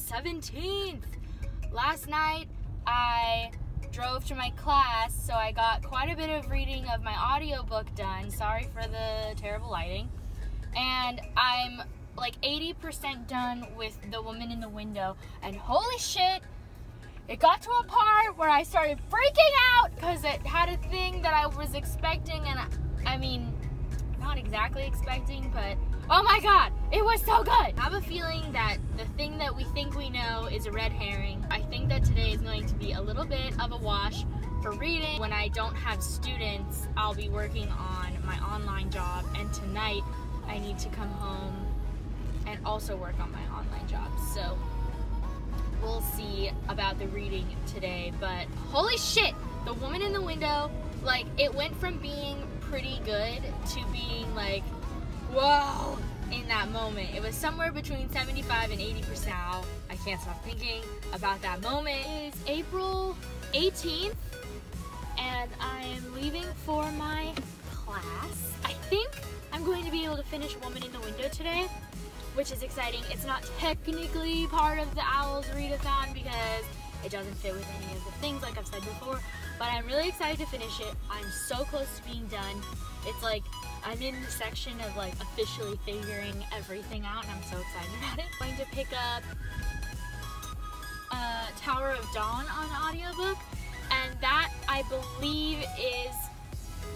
17th. Last night I drove to my class, so I got quite a bit of reading of my audiobook done. Sorry for the terrible lighting. And I'm like 80% done with The Woman in the Window, and holy shit, it got to a part where I started freaking out because it had a thing that I was expecting, and I mean, not exactly expecting, but oh my god, it was so good. I have a feeling that the thing that we think we know is a red herring. I think that today is going to be a little bit of a wash for reading. When I don't have students, I'll be working on my online job, and tonight I need to come home and also work on my online job. So we'll see about the reading today, but holy shit, The Woman in the Window, like, it went from being pretty good to being like, whoa, in that moment. It was somewhere between 75 and 80%. Now, I can't stop thinking about that moment. It's April 18th, and I am leaving for my class. I think I'm going to be able to finish Woman in the Window today, which is exciting. It's not technically part of the OWLS Readathon because it doesn't fit with any of the things like I've said before, but I'm really excited to finish it. I'm so close to being done. It's like I'm in the section of like officially figuring everything out, and I'm so excited about it. I'm going to pick up Tower of Dawn on audiobook, and that I believe is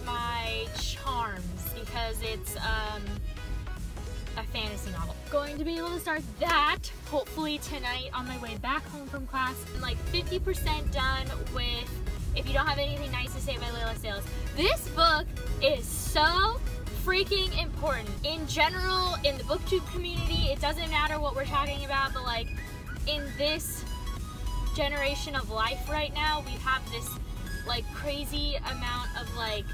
my Charms because it's a fantasy novel. Going to be able to start that hopefully tonight on my way back home from class. I'm like 50% done with If You Don't Have Anything Nice to Say by Layla Sales. This book is so freaking important. In general, in the booktube community, it doesn't matter what we're talking about, but like in this generation of life right now, we have this like crazy amount of like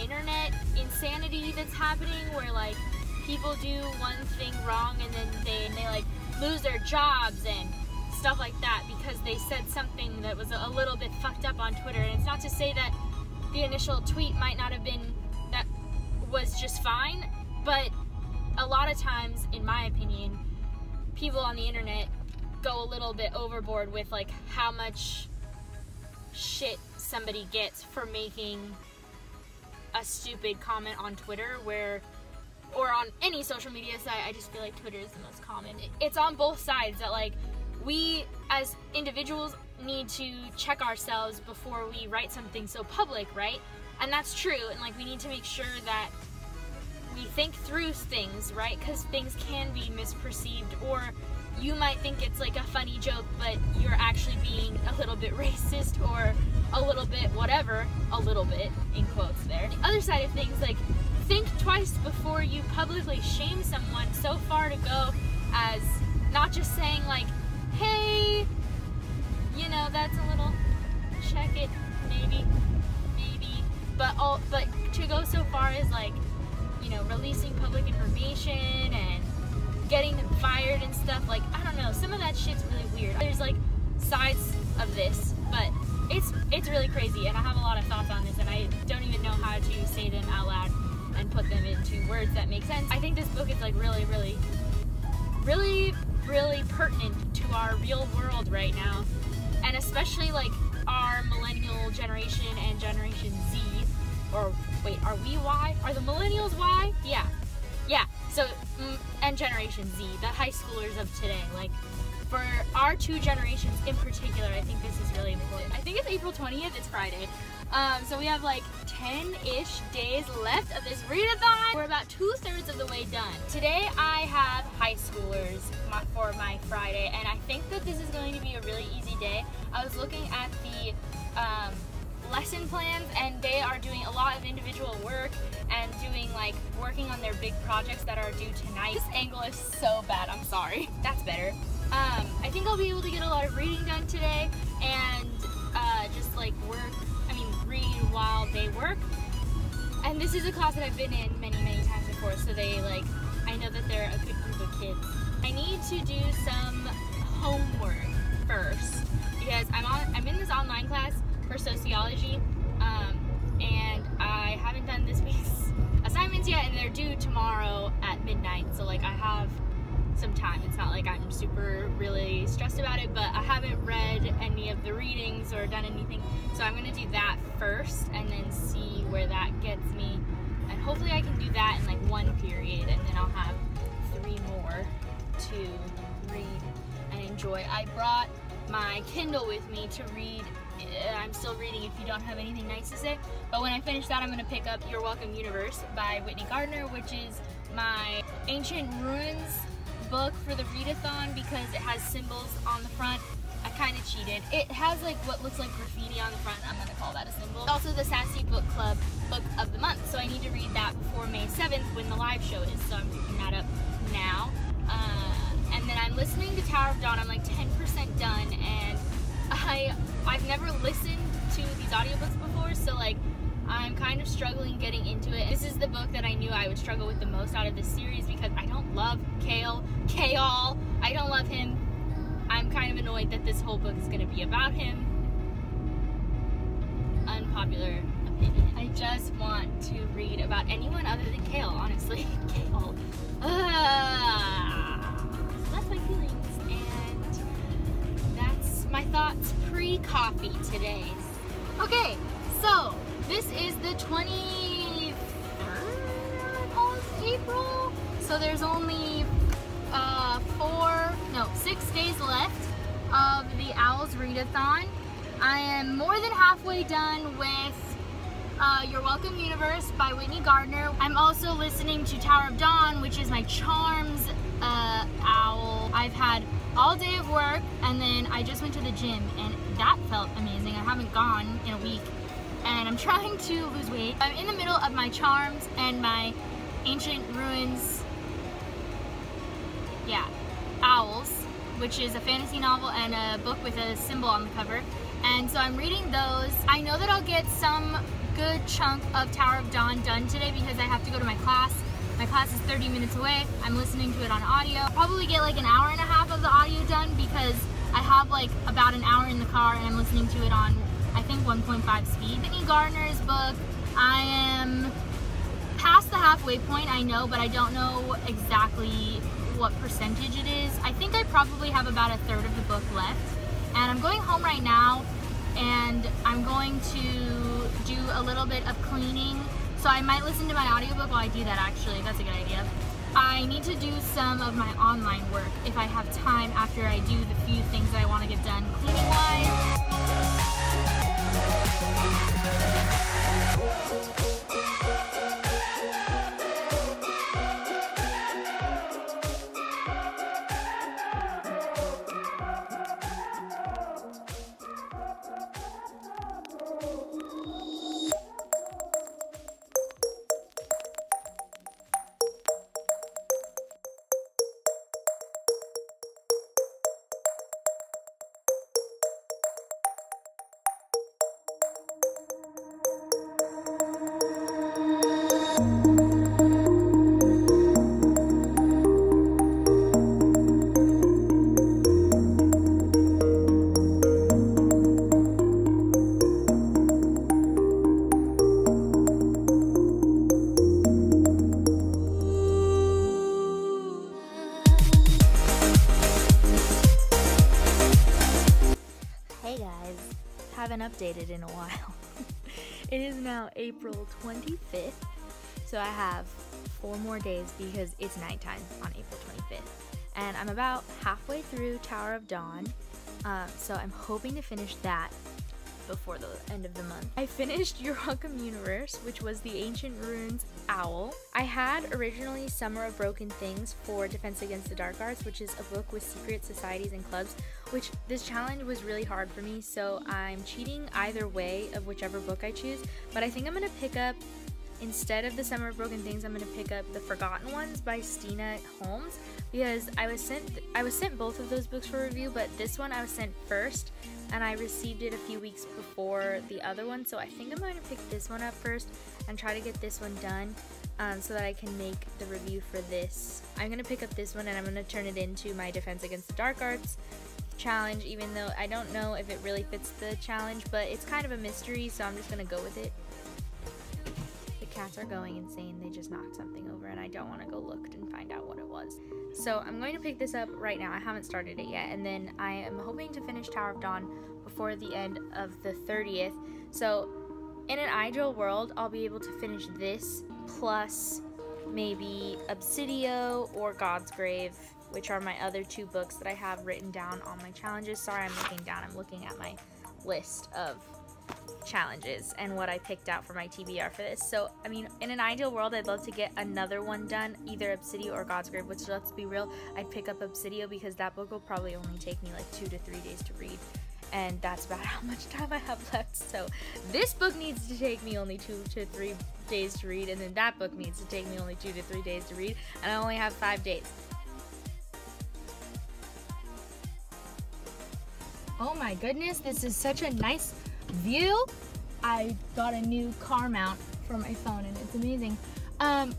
internet insanity that's happening where like people do one thing wrong and then they like lose their jobs and stuff like that because they said something that was a little bit fucked up on Twitter. And it's not to say that the initial tweet might not have been, that was just fine, but a lot of times, in my opinion, people on the internet go a little bit overboard with like how much shit somebody gets for making a stupid comment on Twitter or on any social media site. I just feel like Twitter is the most common. It's on both sides that like we as individuals need to check ourselves before we write something so public, right? And that's true, and like we need to make sure that we think through things, right? Because things can be misperceived, or you might think it's like a funny joke, but you're actually being a little bit racist or a little bit whatever, a little bit in quotes there. The other side of things, like, think twice before you publicly shame someone. So far to go as not just saying like, hey, you know, that's a little, check it, maybe, but to go so far as like, you know, releasing public information and getting them fired and stuff. Like, I don't know, some of that shit's really weird. There's like sides of this, but it's really crazy, and I have a lot of thoughts on this, and I don't even know how to say them out loud and put them into words that make sense. I think this book is like really pertinent to our real world right now, and especially like our millennial generation and Generation Z, or wait, are we Y? Are the millennials Y? Yeah. So, and Generation Z, the high schoolers of today, like for our two generations in particular, I think this is really important. I think it's April 20th, it's Friday. So we have like 10-ish days left of this readathon. We're about 2/3 of the way done. Today I have high schoolers for my Friday, and I think that this is going to be a really easy day. I was looking at the lesson plans, and they are doing a lot of individual work and doing like working on their big projects that are due tonight. This angle is so bad, I'm sorry. That's better. I think I'll be able to get a lot of reading done today and just like read while they work. And this is a class that I've been in many times before, so they like, I know that they're a good group of kids. I need to do some homework first because I'm in this online class for sociology, and I haven't done this week's assignments yet, and they're due tomorrow at midnight. So like I have some time. It's not like I'm super really stressed about it, but I haven't read any of the readings or done anything, so I'm going to do that first and then see where that gets me, and hopefully I can do that in like one period, and then I'll have 3 more to read and enjoy. I brought my Kindle with me to read. I'm still reading If You Don't Have Anything Nice to Say, but when I finish that I'm going to pick up Your Welcome Universe by Whitney Gardner, which is my Ancient Ruins book for the Readathon because it has symbols on the front. I kind of cheated. It has like what looks like graffiti on the front. I'm going to call that a symbol. Also the Sassy Book Club book of the month, so I need to read that before May 7th when the live show is, so I'm picking that up now. And then I'm listening to Tower of Dawn. I'm like 10% done, and I've never listened to these audiobooks before, so like I'm kind of struggling getting into it. This is the book that I knew I would struggle with the most out of this series because I don't love Kale. I don't love him. I'm kind of annoyed that this whole book is going to be about him. Unpopular opinion. I just want to read about anyone other than Kale, honestly. Kale. So that's my feelings, and that's my thoughts pre-coffee today. Okay, so this is the 23rd of April, so there's only 6 days left of the OWLS Readathon. I am more than halfway done with Your Welcome Universe by Whitney Gardner. I'm also listening to Tower of Dawn, which is my Charms owl. I've had all day of work, and then I just went to the gym, and that felt amazing. I haven't gone in a week, and I'm trying to lose weight. I'm in the middle of my Charms and my Ancient Ruins, OWLS, which is a fantasy novel and a book with a symbol on the cover. And so I'm reading those. I know that I'll get some good chunk of Tower of Dawn done today because I have to go to my class. My class is 30 minutes away. I'm listening to it on audio. I'll probably get like an hour and a half of the audio done because I have like about an hour in the car and I'm listening to it on, I think, 1.5 speed. Whitney Gardner's book, I am past the halfway point, I know, but I don't know exactly what percentage it is. I think I probably have about a third of the book left. And I'm going home right now and I'm going to do a little bit of cleaning. So I might listen to my audiobook while I do that, actually. That's a good idea. I need to do some of my online work if I have time after I do the few things that I want to get done cleaning-wise. Haven't updated in a while. It is now April 25th, so I have 4 more days because it's nighttime on April 25th, and I'm about halfway through Tower of Dawn, so I'm hoping to finish that before the end of the month. I finished Your Welcome Universe, which was the Ancient Ruins Owl. I had originally Summer of Broken Things for Defense Against the Dark Arts, which is a book with secret societies and clubs, which this challenge was really hard for me, so I'm cheating either way of whichever book I choose, but I think I'm going to pick up, instead of the Summer of Broken Things, I'm going to pick up The Forgotten Ones by Stina Holmes, because I was sent both of those books for review, but this one I was sent first, and I received it a few weeks before the other one, so I think I'm going to pick this one up first and try to get this one done so that I can make the review for this. I'm going to pick up this one and I'm going to turn it into my Defense Against the Dark Arts challenge, even though I don't know if it really fits the challenge, but it's kind of a mystery, so I'm just going to go with it. The cats are going insane. They just knocked something over and I don't want to go look and find out what it was. So I'm going to pick this up right now. I haven't started it yet, and then I am hoping to finish Tower of Dawn before the end of the 30th. So in an ideal world, I'll be able to finish this plus maybe Obsidio or God's Grave, which are my other 2 books that I have written down on my challenges. Sorry, I'm looking down. I'm looking at my list of challenges and what I picked out for my TBR for this. So, I mean, in an ideal world, I'd love to get another one done, either Obsidio or God's Grave, which, let's be real, I'd pick up Obsidio because that book will probably only take me like 2 to 3 days to read. And that's about how much time I have left. So this book needs to take me only 2 to 3 days to read, and then that book needs to take me only 2 to 3 days to read, and I only have 5 days. Oh my goodness, this is such a nice view. I got a new car mount for my phone and it's amazing.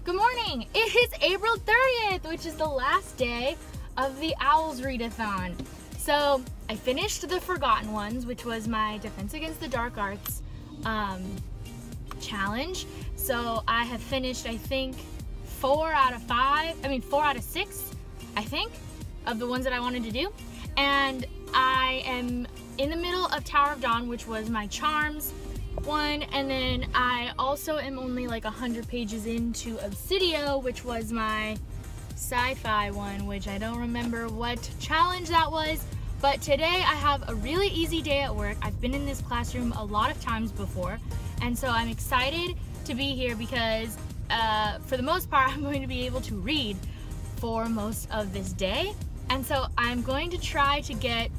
Good morning. It is April 30th, which is the last day of the OWLS Readathon. So I finished the Forgotten Ones, which was my Defense Against the Dark Arts challenge. So I have finished, I think, 4 out of 6, I think, of the ones that I wanted to do. And I am in the middle of Tower of Dawn, which was my Charms one, and then I also am only like 100 pages into Obsidio, which was my sci-fi one, which I don't remember what challenge that was. But today I have a really easy day at work. I've been in this classroom a lot of times before, and so I'm excited to be here because for the most part I'm going to be able to read for most of this day. And so I'm going to try to get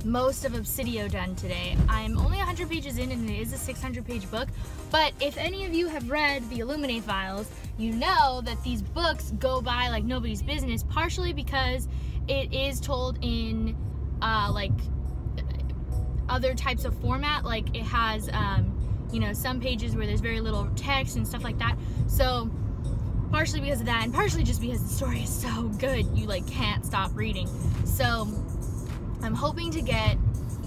most of Obsidio done today. I'm only 100 pages in and it is a 600-page book, but if any of you have read the Illuminate files, you know that these books go by like nobody's business, partially because it is told in like other types of format, like it has you know, some pages where there's very little text and stuff like that. So partially because of that, and partially just because the story is so good, you like can't stop reading. So I'm hoping to get,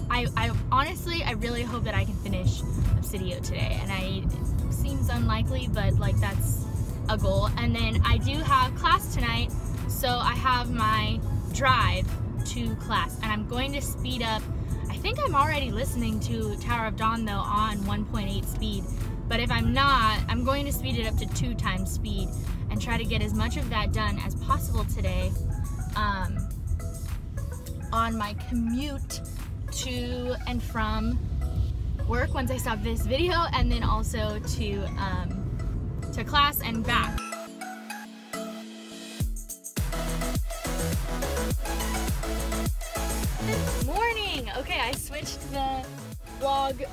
I honestly, I really hope that I can finish Obsidio today, and it seems unlikely, but like that's a goal. And then I do have class tonight, so I have my drive to class, and I'm going to speed up. I think I'm already listening to Tower of Dawn though on 1.8 speed, but if I'm not, I'm going to speed it up to 2 times speed and try to get as much of that done as possible today on my commute to and from work once I stop this video, and then also to class and back. Good morning! Okay, I switched the vlog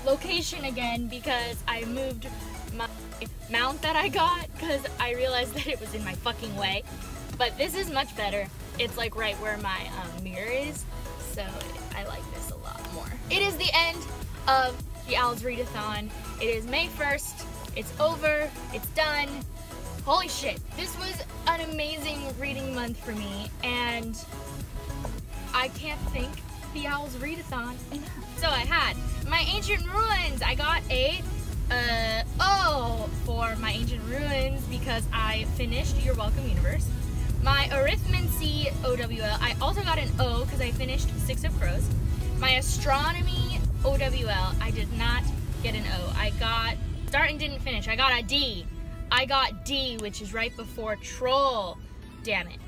location again because I moved my mount that I got because I realized that it was in my fucking way. But this is much better. It's like right where my mirror is, so I like this a lot more. It is the end of the OWLS Readathon. It is May 1st. It's over. It's done. Holy shit. This was an amazing reading month for me, and I can't thank the OWLS Readathon enough. So I had my Ancient Ruins. I got a O for my Ancient Ruins because I finished Your Welcome Universe. My Arithmancy OWL, I also got an O because I finished 6 of Crows. My Astronomy OWL, I did not get an O. I got, start and didn't finish, I got a D. I got D, which is right before Troll. Damn it.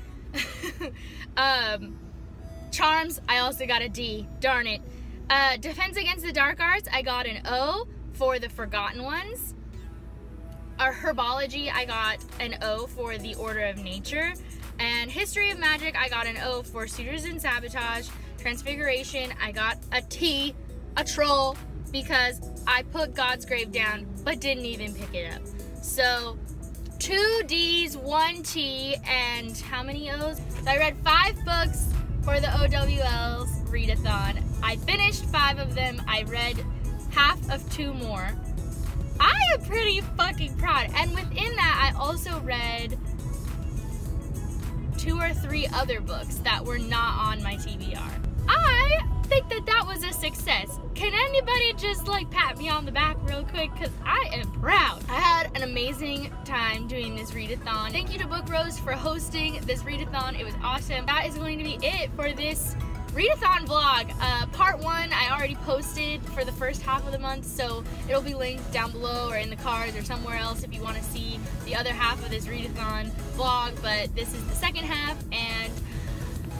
Charms, I also got a D. Darn it. Defense Against the Dark Arts, I got an O for the Forgotten Ones. Our Herbology, I got an O for the Order of Nature. And History of Magic, I got an O for Suitors and Sabotage. Transfiguration, I got a T, a troll, because I put God's Grave down, but didn't even pick it up. So, 2 Ds, 1 T, and how many O's? So I read 5 books for the OWLS Readathon. I finished 5 of them. I read half of 2 more. I am pretty fucking proud. And within that, I also read 2 or 3 other books that were not on my TBR. I think that that was a success. Can anybody just like pat me on the back real quick? Because I am proud. I had an amazing time doing this readathon. Thank you to Book Rose for hosting this readathon. It was awesome. That is going to be it for this readathon vlog. Part 1 I already posted for the first half of the month, so it'll be linked down below or in the cards or somewhere else if you want to see the other half of this readathon vlog. But this is the second half, and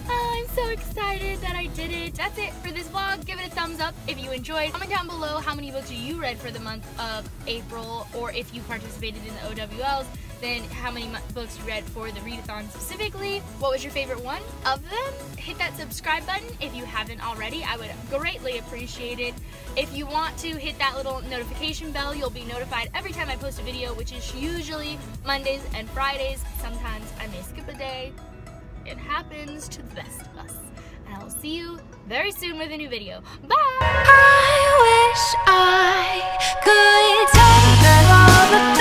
I'm so excited that I did it. That's it for this vlog. Give it a thumbs up if you enjoyed. Comment down below how many books you read for the month of April, or if you participated in the OWLs, then how many books you read for the readathon specifically. What was your favorite one of them? Hit that subscribe button if you haven't already. I would greatly appreciate it. If you want to hit that little notification bell, you'll be notified every time I post a video, which is usually Mondays and Fridays. Sometimes I may skip a day. It happens to the best of us. And I will see you very soon with a new video. Bye! I wish I could take all the